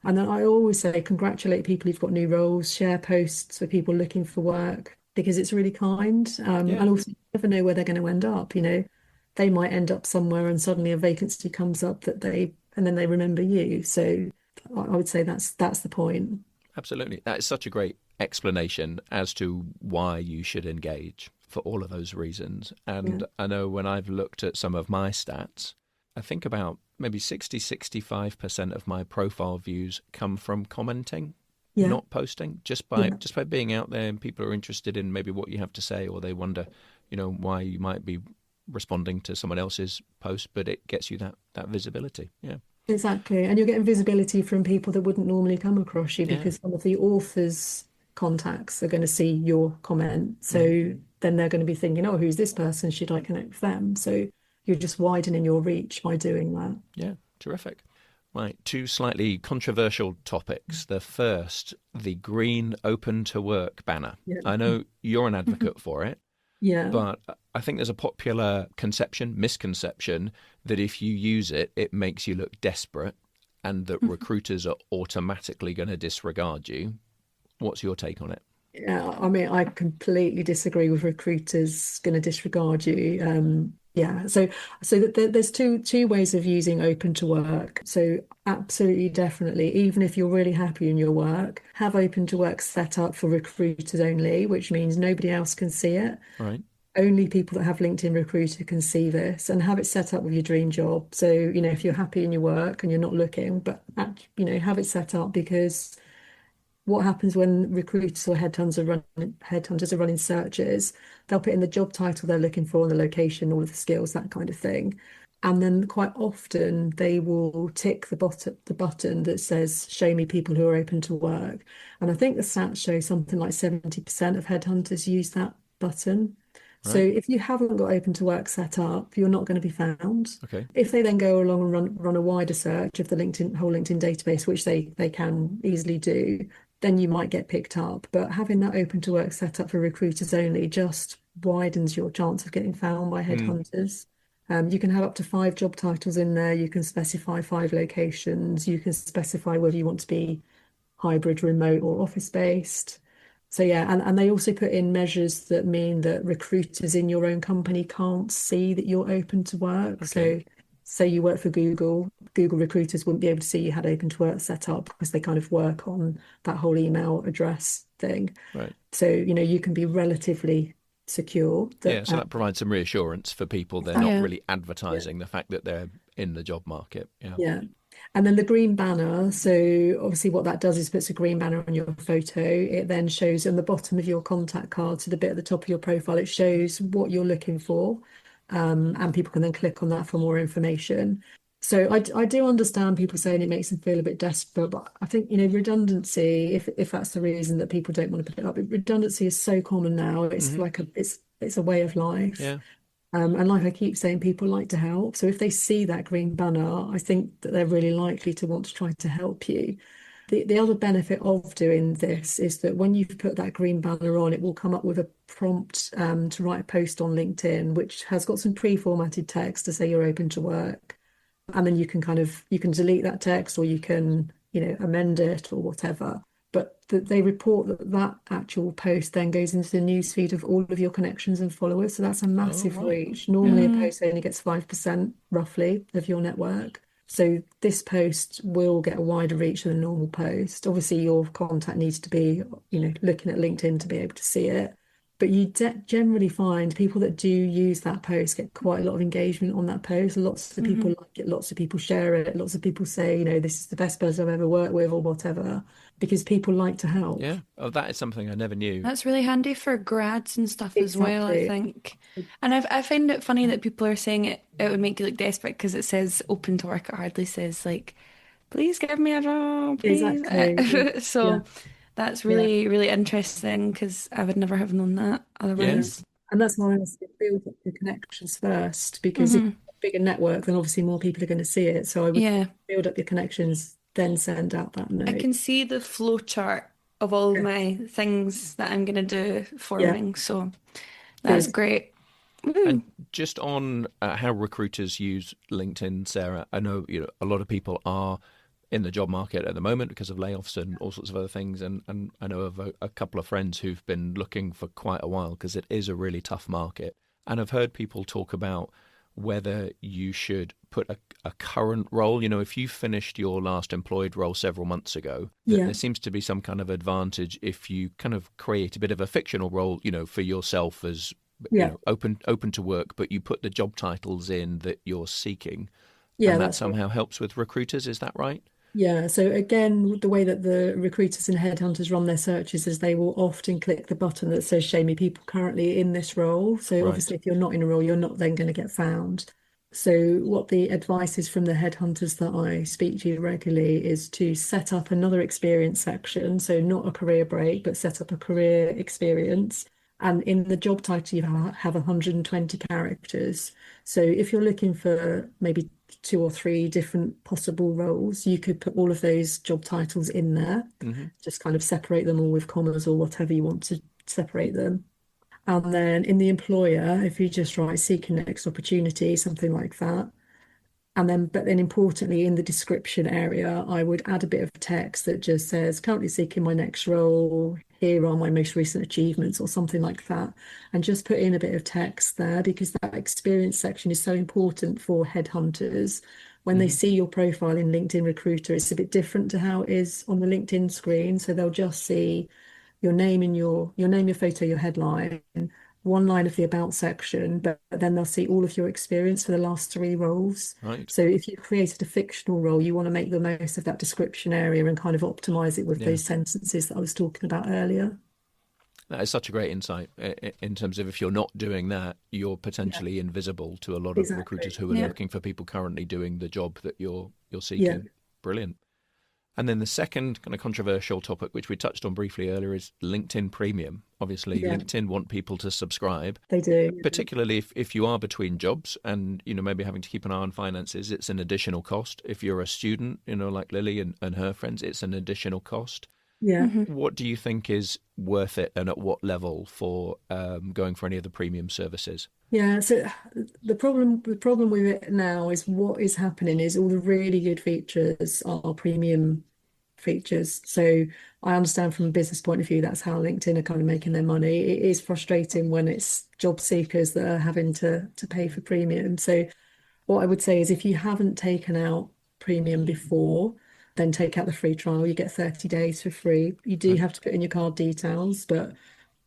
Speaker 3: And then I always say, congratulate people who've got new roles, share posts for people looking for work because it's really kind.
Speaker 1: Yeah.
Speaker 3: And also, you never know where they're going to end up. They might end up somewhere and suddenly a vacancy comes up and then they remember you. So I would say that's the point.
Speaker 1: Absolutely. That is such a great explanation as to why you should engage for all of those reasons.
Speaker 3: Yeah,
Speaker 1: And I know when I've looked at some of my stats, I think about maybe 65% of my profile views come from commenting,
Speaker 3: yeah,
Speaker 1: not posting,
Speaker 3: yeah.
Speaker 1: just by being out there and people are interested in maybe what you have to say, or they wonder, why you might be responding to someone else's post, but it gets you that visibility. Yeah.
Speaker 3: Exactly. And you're getting visibility from people that wouldn't normally come across you
Speaker 1: Yeah.
Speaker 3: because some of the authors' contacts are going to see your comment.
Speaker 1: Hmm.
Speaker 3: So then they're going to be thinking, oh, who's this person? Should I connect with them? So you're just widening your reach by doing that.
Speaker 1: Yeah. Terrific. Right, two slightly controversial topics. The first, the green open to work banner.
Speaker 3: Yeah.
Speaker 1: I know you're an advocate for it,
Speaker 3: Yeah.
Speaker 1: but I think there's a popular misconception that if you use it, it makes you look desperate and that recruiters are automatically going to disregard you. What's your take on it?
Speaker 3: Yeah, I mean, I completely disagree with recruiters going to disregard you. Yeah, so there's two ways of using open to work. So absolutely, definitely, even if you're really happy in your work, have open to work set up for recruiters only, which means nobody else can see it.
Speaker 1: Right.
Speaker 3: Only people that have LinkedIn Recruiter can see this, and have it set up with your dream job. So, if you're happy in your work and you're not looking, but have it set up because what happens when recruiters or headhunters are running searches, they'll put in the job title they're looking for and the location, all of the skills, that kind of thing. And then quite often they will tick the button that says show me people who are open to work. And I think the stats show something like 70% of headhunters use that button. So
Speaker 1: Right.
Speaker 3: if you haven't got open to work set up, you're not going to be found.
Speaker 1: Okay.
Speaker 3: If they then go along and run a wider search of the whole LinkedIn database, which they can easily do, then you might get picked up. But having that open to work set up for recruiters only just widens your chance of getting found by
Speaker 1: Mm.
Speaker 3: headhunters. You can have up to 5 job titles in there. You can specify 5 locations. You can specify whether you want to be hybrid, remote, or office based. So yeah, and they also put in measures that mean that recruiters in your own company can't see that you're open to work.
Speaker 1: Okay.
Speaker 3: So say you work for Google, Google recruiters wouldn't be able to see you had open to work set up because they kind of work on that whole email address thing.
Speaker 1: Right.
Speaker 3: So, you can be relatively secure
Speaker 1: Yeah,
Speaker 3: that
Speaker 1: so that provides some reassurance for people. They're not
Speaker 2: Yeah.
Speaker 1: really advertising the fact that they're in the job market. Yeah.
Speaker 3: yeah. And then the green banner. So obviously what that does is puts a green banner on your photo. It then shows on the bottom of your contact card, so the bit at the top of your profile, it shows what you're looking for. And people can then click on that for more information. So I do understand people saying it makes them feel a bit desperate, but I think, redundancy, if that's the reason that people don't want to put it up, redundancy is so common now. It's
Speaker 1: Hmm.
Speaker 3: like it's a way of life.
Speaker 1: Yeah.
Speaker 3: And like I keep saying, people like to help. So if they see that green banner, I think that they're really likely to want to try to help you. The other benefit of doing this is that when you've put that green banner on, it will come up with a prompt to write a post on LinkedIn, which has got some pre-formatted text to say you're open to work. And then you can delete that text or you can, amend it or whatever. But they report that actual post then goes into the newsfeed of all of your connections and followers. So that's a
Speaker 1: Oh,
Speaker 3: massive
Speaker 1: right.
Speaker 3: reach. Normally, a post only gets 5% roughly of your network. So this post will get a wider reach than a normal post. Obviously, your contact needs to be, looking at LinkedIn to be able to see it. But you generally find people that do use that post get quite a lot of engagement on that post. Lots of people like it, lots of people share it, lots of people say, this is the best person I've ever worked with or whatever, because people like to help.
Speaker 1: Yeah. Oh, that is something I never knew.
Speaker 2: That's really handy for grads and stuff as well, I
Speaker 3: Exactly.
Speaker 2: think. And I find it funny that people are saying it would make you look desperate because it says open to work. It hardly says like, please give me a job, please.
Speaker 3: Exactly. Yeah.
Speaker 2: So that's
Speaker 3: Yeah.
Speaker 2: really, really interesting because I would never have known that
Speaker 1: Yeah.
Speaker 2: otherwise.
Speaker 3: And that's why I say build up your connections first, because if you
Speaker 2: Hmm.
Speaker 3: have a bigger network, then obviously more people are going to see it. So I would
Speaker 2: Yeah.
Speaker 3: build up your connections, then send out that
Speaker 2: I
Speaker 3: note.
Speaker 2: can see the flow chart of all of
Speaker 3: Yeah.
Speaker 2: my things that I'm going to do
Speaker 3: Yeah.
Speaker 2: forming. So that's
Speaker 3: Good.
Speaker 2: great.
Speaker 1: And
Speaker 2: Woo.
Speaker 1: just on how recruiters use LinkedIn, Sarah, I know a lot of people are in the job market at the moment because of layoffs and all sorts of other things. And I know of a couple of friends who've been looking for quite a while because it is a really tough market. And I've heard people talk about whether you should put a current role. If you finished your last employed role several months ago, that
Speaker 3: Yeah.
Speaker 1: there seems to be some kind of advantage if you kind of create a bit of a fictional role, for yourself as
Speaker 3: Yeah.
Speaker 1: open to work, but you put the job titles in that you're seeking,
Speaker 3: Yeah,
Speaker 1: and that
Speaker 3: that's right.
Speaker 1: somehow helps with recruiters. Is that right?
Speaker 3: Yeah, so again, the way that the recruiters and headhunters run their searches is they will often click the button that says show me people currently in this role. So
Speaker 1: Right.
Speaker 3: obviously if you're not in a role, you're not then going to get found. So what the advice is from the headhunters that I speak to regularly is to set up another experience section. So not a career break, but set up a career experience. And in the job title, you have 120 characters. So if you're looking for maybe 2 or 3 different possible roles, you could put all of those job titles in there,
Speaker 1: Hmm.
Speaker 3: just kind of separate them all with commas or whatever you want to separate them. And then in the employer, if you just write seeking next opportunity, something like that. But then importantly, in the description area, I would add a bit of text that just says, currently seeking my next role. Here are my most recent achievements or something like that. And just put in a bit of text there because that experience section is so important for headhunters. When they
Speaker 1: Hmm.
Speaker 3: see your profile in LinkedIn Recruiter, it's a bit different to how it is on the LinkedIn screen. So they'll just see your name in your name, your photo, your headline, one line of the about section, but then they'll see all of your experience for the last 3 roles.
Speaker 1: Right.
Speaker 3: So if you created a fictional role, you want to make the most of that description area and kind of optimize it with
Speaker 1: Yeah.
Speaker 3: those sentences that I was talking about earlier.
Speaker 1: That is such a great insight in terms of if you're not doing that, you're
Speaker 3: Yeah,
Speaker 1: potentially invisible to a lot of recruiters
Speaker 3: exactly.
Speaker 1: who are
Speaker 2: Yeah.
Speaker 1: looking for people currently doing the job that you're
Speaker 3: Yeah.
Speaker 1: seeking. Brilliant. And then the second kind of controversial topic, which we touched on briefly earlier, is LinkedIn Premium. Obviously,
Speaker 3: Yeah,
Speaker 1: LinkedIn want people to subscribe,
Speaker 3: they do.
Speaker 1: particularly if you are between jobs and, maybe having to keep an eye on finances. It's an additional cost. If you're a student, like Lily and her friends, it's an additional cost.
Speaker 3: Yeah.
Speaker 2: Hmm.
Speaker 1: What do you think is worth it, and at what level for going for any of the premium services?
Speaker 3: Yeah, so the problem with it now is what is happening is all the really good features are premium features. So I understand from a business point of view, that's how LinkedIn are kind of making their money. It is frustrating when it's job seekers that are having to pay for premium. So what I would say is if you haven't taken out premium before, then take out the free trial. You get 30 days for free. You do
Speaker 1: Right.
Speaker 3: have to put in your card details, but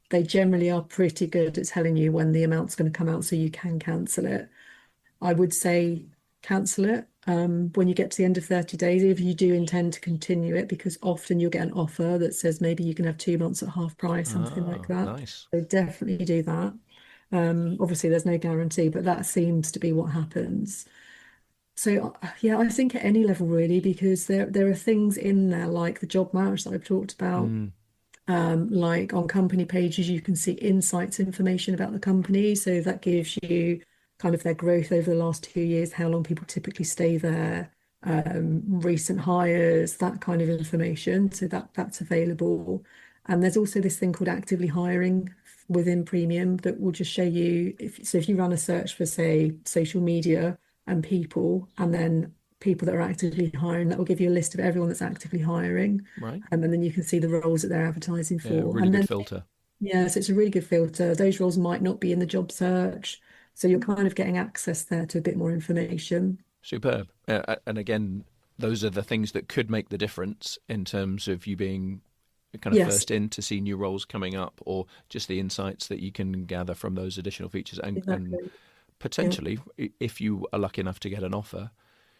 Speaker 3: they generally are pretty good at telling you when the amount's going to come out so you can cancel it. I would say cancel it when you get to the end of 30 days, if you do intend to continue it, because often you'll get an offer that says maybe you can have 2 months at half price, something like
Speaker 1: Ah,
Speaker 3: that.
Speaker 1: nice.
Speaker 3: So definitely do that. Obviously, there's no guarantee, but that seems to be what happens. So yeah, I think at any level really, because there are things in there like the job match that I've talked about.
Speaker 1: Mm,
Speaker 3: Like on company pages, you can see insights information about the company. So that gives you kind of their growth over the last 2 years, how long people typically stay there, recent hires, that kind of information. So that's available. And there's also this thing called actively hiring within Premium that will just show you if you run a search for, say, social media and people, and then people that are actively hiring, that will give you a list of everyone that's actively hiring.
Speaker 1: right.
Speaker 3: And then you can see the roles that they're advertising
Speaker 1: Yeah,
Speaker 3: for.
Speaker 1: really
Speaker 3: And
Speaker 1: good
Speaker 3: then,
Speaker 1: filter.
Speaker 3: yeah, so it's a really good filter. Those roles might not be in the job search. So you're kind of getting access there to a bit more information.
Speaker 1: Superb. And again, those are the things that could make the difference in terms of you being kind of
Speaker 3: Yes,
Speaker 1: first in to see new roles coming up, or just the insights that you can gather from those additional features. And
Speaker 3: exactly. Yeah,
Speaker 1: potentially, if you are lucky enough to get an offer,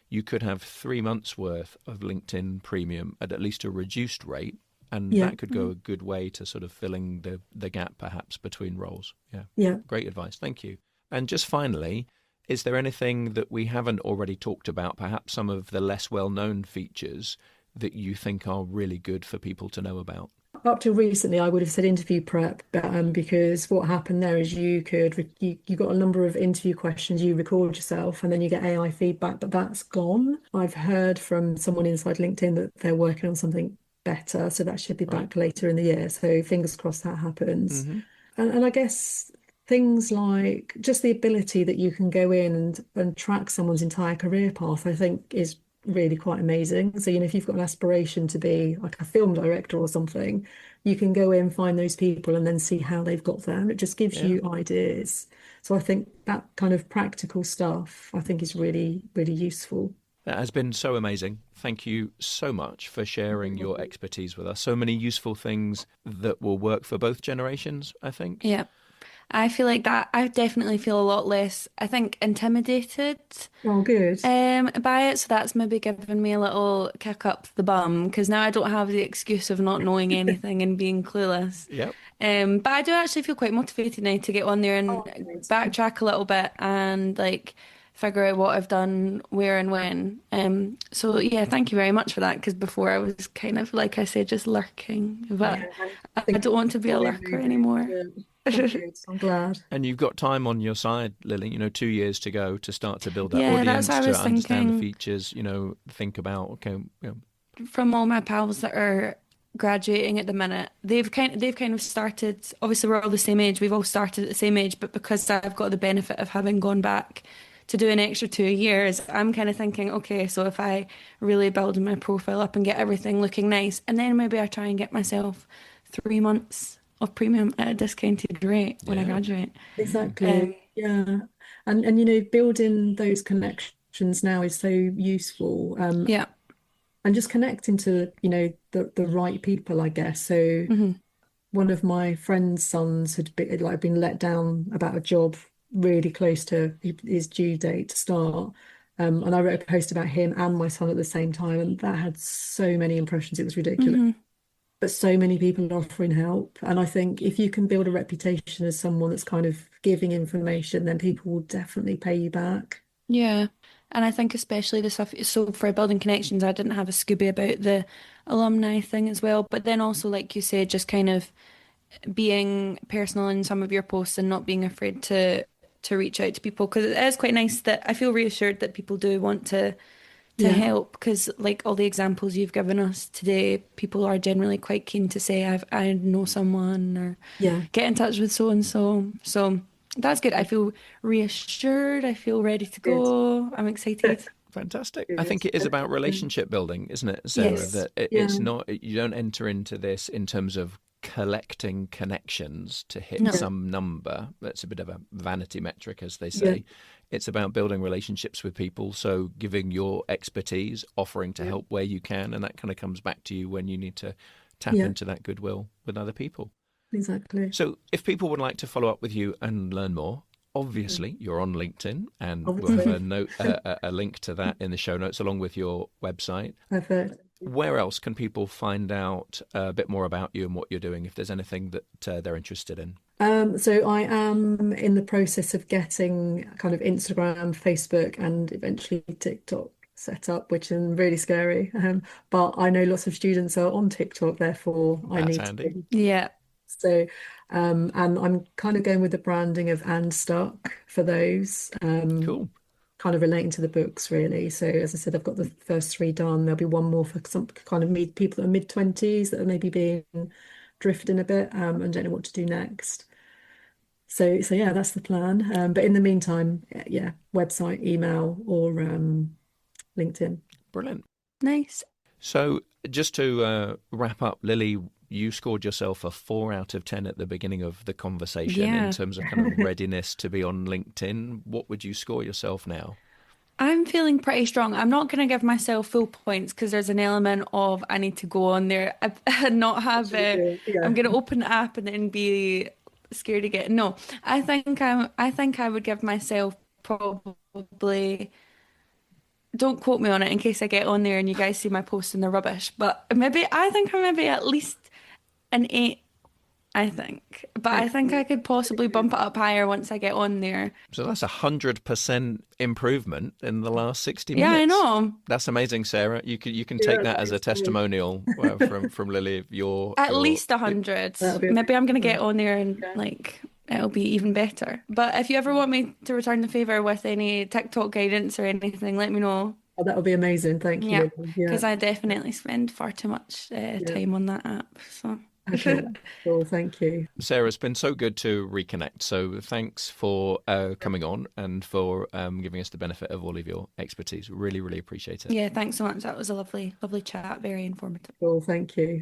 Speaker 1: you could have 3 months worth of LinkedIn Premium at least a reduced rate. And
Speaker 3: yeah,
Speaker 1: that could go a good way to sort of filling the gap perhaps between roles. Yeah.
Speaker 3: yeah.
Speaker 1: Great advice. Thank you. And just finally, is there anything that we haven't already talked about, perhaps some of the less well-known features that you think are really good for people to know about?
Speaker 3: Up till recently, I would have said interview prep, but because what happened there is you got a number of interview questions, you record yourself, and then you get AI feedback, but that's gone. I've heard from someone inside LinkedIn that they're working on something better, so that should be
Speaker 1: Right.
Speaker 3: back later in the year. So fingers crossed that happens.
Speaker 1: Mm-hmm.
Speaker 3: And I guess things like just the ability that you can go in and track someone's entire career path, I think is really quite amazing. So, if you've got an aspiration to be like a film director or something, you can go in, find those people, and then see how they've got there. And it just gives
Speaker 1: Yeah.
Speaker 3: you ideas. So I think that kind of practical stuff, I think is really, really useful.
Speaker 1: That has been so amazing. Thank you so much for sharing your expertise with us. So many useful things that will work for both generations, I think.
Speaker 2: Yeah. I feel like that. I definitely feel a lot less, I think, intimidated
Speaker 3: Oh, good.
Speaker 2: by it. So that's maybe given me a little kick up the bum because now I don't have the excuse of not knowing anything and being clueless.
Speaker 1: Yep.
Speaker 2: But I do actually feel quite motivated now to get on there and
Speaker 3: Oh, good.
Speaker 2: backtrack a little bit and like figure out what I've done where and when. So yeah, thank you very much for that because before I was kind of like I said, just lurking, but
Speaker 3: Yeah, I
Speaker 2: I
Speaker 3: think
Speaker 2: don't want to be a
Speaker 3: really
Speaker 2: lurker
Speaker 3: moving.
Speaker 2: anymore.
Speaker 3: Yeah. Oh, good. I'm glad.
Speaker 1: And you've got time on your side, Lily, 2 years to go to start to build that
Speaker 2: Yeah, that's
Speaker 1: audience,
Speaker 2: what I
Speaker 1: to
Speaker 2: was
Speaker 1: understand the
Speaker 2: thinking.
Speaker 1: features, think about, okay,
Speaker 2: From all my pals that are graduating at the minute, they've kind of started. Obviously, we're all the same age. We've all started at the same age, but because I've got the benefit of having gone back to do an extra 2 years, I'm kind of thinking, okay, so if I really build my profile up and get everything looking nice, and then maybe I try and get myself 3 months of premium at a discounted rate when I
Speaker 1: yeah.
Speaker 2: graduate. Um,
Speaker 3: Exactly. Yeah. And building those connections now is so useful.
Speaker 2: yeah.
Speaker 3: And just connecting to, the right people, I guess. So
Speaker 2: Hmm.
Speaker 3: one of my friend's sons had been let down about a job really close to his due date to start. And I wrote a post about him and my son at the same time, and that had so many impressions, it was ridiculous.
Speaker 2: Hmm.
Speaker 3: But so many people are offering help. And I think if you can build a reputation as someone that's kind of giving information, then people will definitely pay you back.
Speaker 2: Yeah. And I think especially the stuff, so for building connections, I didn't have a Scooby about the alumni thing as well. But then also, like you said, just kind of being personal in some of your posts and not being afraid to reach out to people, because it is quite nice that I feel reassured that people do want to
Speaker 3: Yeah,
Speaker 2: help, because like all the examples you've given us today, people are generally quite keen to say I know someone, or
Speaker 3: yeah,
Speaker 2: get in touch with so and so. So that's good. I feel reassured. I feel ready to
Speaker 3: good.
Speaker 2: go. I'm excited.
Speaker 1: Fantastic. I
Speaker 3: Good.
Speaker 1: think it is about relationship building, isn't it, Sarah?
Speaker 2: Yes.
Speaker 1: That
Speaker 3: Yeah,
Speaker 1: it's not, you don't enter into this in terms of collecting connections to hit
Speaker 2: No.
Speaker 3: yeah,
Speaker 1: some number. That's a bit of a vanity metric, as they
Speaker 3: yeah,
Speaker 1: say. It's about building relationships with people. So giving your expertise, offering to
Speaker 3: yeah,
Speaker 1: help where you can, and that kind of comes back to you when you need to tap
Speaker 3: yeah,
Speaker 1: into that goodwill with other people.
Speaker 3: exactly.
Speaker 1: So, if people would like to follow up with you and learn more, obviously you're on LinkedIn, and we'll have
Speaker 3: Obviously.
Speaker 1: a note, a link to that in the show notes, along with your website.
Speaker 3: Perfect.
Speaker 1: Where else can people find out a bit more about you and what you're doing, if there's anything that they're interested in?
Speaker 3: So I am in the process of getting kind of Instagram, Facebook, and eventually TikTok set up, which is really scary. But I know lots of students are on TikTok, therefore I
Speaker 1: That's
Speaker 3: need to
Speaker 1: handy.
Speaker 3: be.
Speaker 2: Yeah.
Speaker 3: So, and I'm kind of going with the branding of and stuck for those,
Speaker 1: Cool.
Speaker 3: kind of relating to the books really. So as I said, I've got the first three done. There'll be one more for some kind of people that are mid-20s that are maybe being drifting a bit, and don't know what to do next. So yeah, that's the plan. But in the meantime, yeah, website, email, or LinkedIn.
Speaker 1: Brilliant.
Speaker 2: Nice.
Speaker 1: So, just to wrap up, Lily, you scored yourself a 4 out of 10 at the beginning of the conversation in
Speaker 2: Yeah.
Speaker 1: terms of kind of readiness to be on LinkedIn. What would you score yourself now?
Speaker 2: I'm feeling pretty strong. I'm not going to give myself full points because there's an element of I need to go on there and not have a. I'm
Speaker 3: Yeah.
Speaker 2: going to open the app and then be scared to get. No, I think I would give myself probably. Don't quote me on it in case I get on there and you guys see my posts and they're rubbish. But maybe I think I'm maybe at least an 8. I think, but I think I
Speaker 3: Excellent.
Speaker 2: could possibly bump it up higher once I get on there.
Speaker 1: So that's 100% improvement in the last 60
Speaker 2: Yeah, I
Speaker 1: minutes.
Speaker 2: know.
Speaker 1: That's amazing, Sarah. You can take
Speaker 3: Yeah,
Speaker 1: that as a
Speaker 3: thanks.
Speaker 1: testimonial from Lily of
Speaker 2: At
Speaker 1: your
Speaker 2: least 100.
Speaker 3: That'll be
Speaker 2: Maybe I'm gonna get
Speaker 3: amazing.
Speaker 2: on there and
Speaker 3: Yeah.
Speaker 2: like it'll be even better. But if you ever want me to return the favor with any TikTok guidance or anything, let me know.
Speaker 3: Oh, that would be amazing. Thank
Speaker 2: Yeah,
Speaker 3: you, Lily. Yeah.
Speaker 2: because I definitely spend far too much
Speaker 3: Yeah.
Speaker 2: time on that app. So
Speaker 3: Okay. Cool. Thank you.
Speaker 1: Sarah, it's been so good to reconnect. So thanks for coming on and for giving us the benefit of all of your expertise. Really, really appreciate it.
Speaker 2: yeah, thanks so much. That was a lovely, lovely chat. Very informative.
Speaker 3: Cool. Thank you.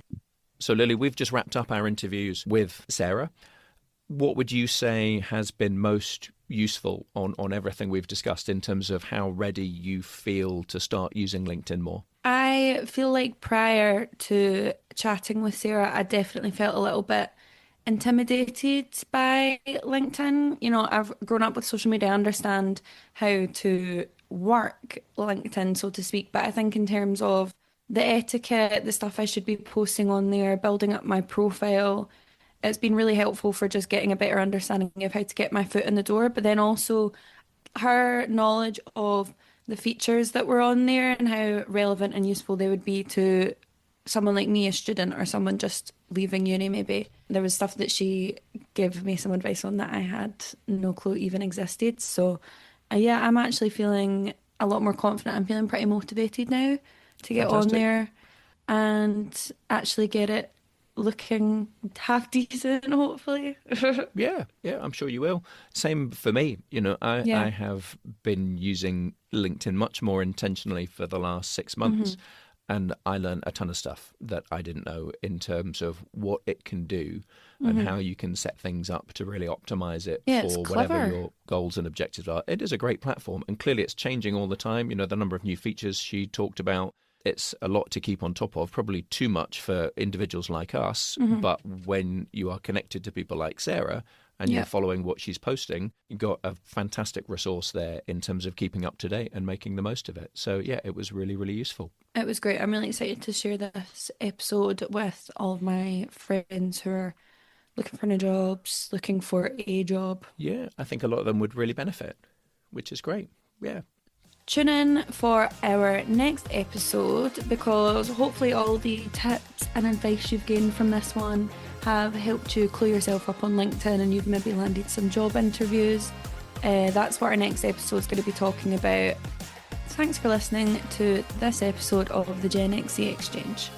Speaker 1: So, Lily, we've just wrapped up our interviews with Sarah. What would you say has been most useful on everything we've discussed in terms of how ready you feel to start using LinkedIn more?
Speaker 2: I feel like prior to chatting with Sarah, I definitely felt a little bit intimidated by LinkedIn. You know, I've grown up with social media, I understand how to work LinkedIn, so to speak. But I think in terms of the etiquette, the stuff I should be posting on there, building up my profile, it's been really helpful for just getting a better understanding of how to get my foot in the door. But then also her knowledge of the features that were on there and how relevant and useful they would be to someone like me, a student, or someone just leaving uni, maybe. There was stuff that she gave me some advice on that I had no clue even existed. So, yeah, I'm actually feeling a lot more confident. I'm feeling pretty motivated now to get on
Speaker 1: Fantastic.
Speaker 2: there and actually get it looking half decent, hopefully.
Speaker 1: Yeah, yeah, I'm sure you will. Same for me. I
Speaker 2: Yeah.
Speaker 1: have been using LinkedIn much more intentionally for the last 6 months, and I learned a ton of stuff that I didn't know in terms of what it can do and how you can set things up to really optimize it
Speaker 2: Yeah, it's
Speaker 1: for whatever
Speaker 2: clever.
Speaker 1: your goals and objectives are. It is a great platform, and clearly it's changing all the time. The number of new features she talked about. It's a lot to keep on top of, probably too much for individuals like us. But when you are connected to people like Sarah and you're
Speaker 2: Yeah.
Speaker 1: following what she's posting, you've got a fantastic resource there in terms of keeping up to date and making the most of it. So, yeah, it was really, really useful.
Speaker 2: It was great. I'm really excited to share this episode with all of my friends who are looking for new jobs, looking for a job.
Speaker 1: Yeah, I think a lot of them would really benefit, which is great. Yeah.
Speaker 2: tune in for our next episode, because hopefully all the tips and advice you've gained from this one have helped you clue yourself up on LinkedIn and you've maybe landed some job interviews. That's what our next episode is going to be talking about. Thanks for listening to this episode of the Gen XC Exchange.